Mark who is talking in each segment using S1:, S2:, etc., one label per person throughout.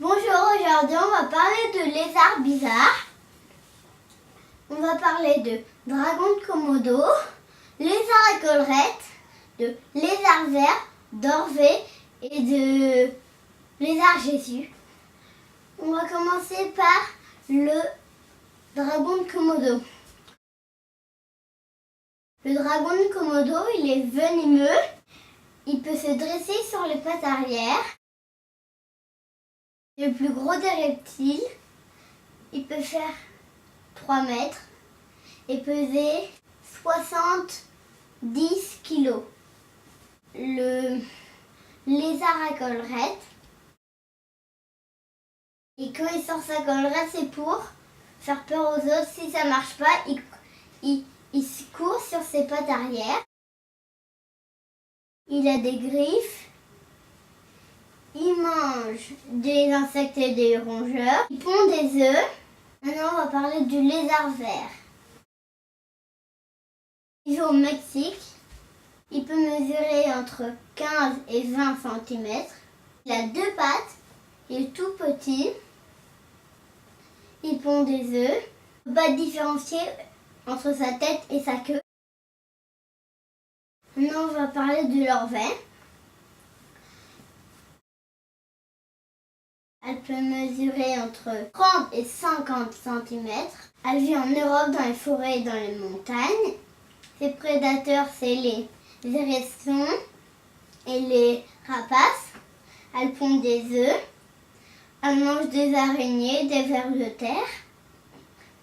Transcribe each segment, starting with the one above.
S1: Bonjour, aujourd'hui on va parler de lézards bizarres. On va parler de dragon de Komodo, lézard à collerette, de lézard vert, d'orvé et de lézard Jésus. On va commencer par le dragon de Komodo. Le dragon de Komodo, il est venimeux. Il peut se dresser sur les pattes arrière. C'est le plus gros des reptiles. Il peut faire 3 mètres et peser 70 kilos. Le lézard à collerette. Et quand il sort sa collerette, c'est pour faire peur aux autres. Si ça marche pas, il court sur ses pattes arrière. Il a des griffes. Il mange des insectes et des rongeurs. Il pond des œufs. Maintenant, on va parler du lézard vert. Il vit au Mexique. Il peut mesurer entre 15 et 20 cm. Il a 2 pattes. Il est tout petit. Il pond des œufs. On ne peut pas différencier entre sa tête et sa queue. Maintenant, on va parler de l'orvé. Elle peut mesurer entre 30 et 50 cm. Elle vit en Europe, dans les forêts et dans les montagnes. Ses prédateurs, c'est les hérissons et les rapaces. Elle pond des œufs. Elle mange des araignées, des vers de terre.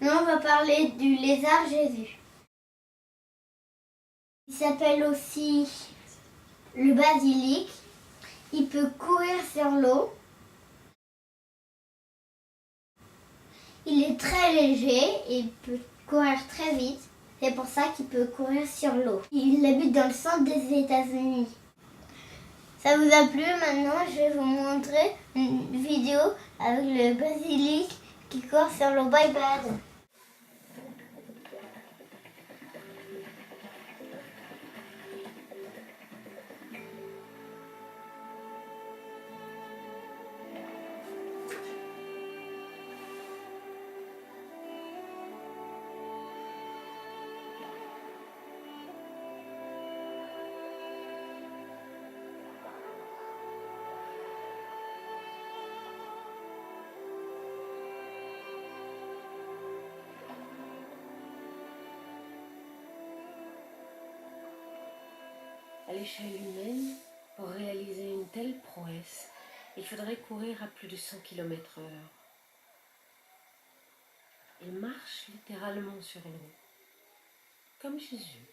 S1: Maintenant, on va parler du lézard Jésus. Il s'appelle aussi le basilic. Il peut courir sur l'eau. Il est très léger et il peut courir très vite. C'est pour ça qu'il peut courir sur l'eau. Il habite dans le centre des États-Unis. Ça vous a plu? Maintenant, je vais vous montrer une vidéo avec le basilic qui court sur l'eau. Bye bye.
S2: À l'échelle humaine, pour réaliser une telle prouesse, il faudrait courir à plus de 100 km/h. Il marche littéralement sur l'eau, comme Jésus.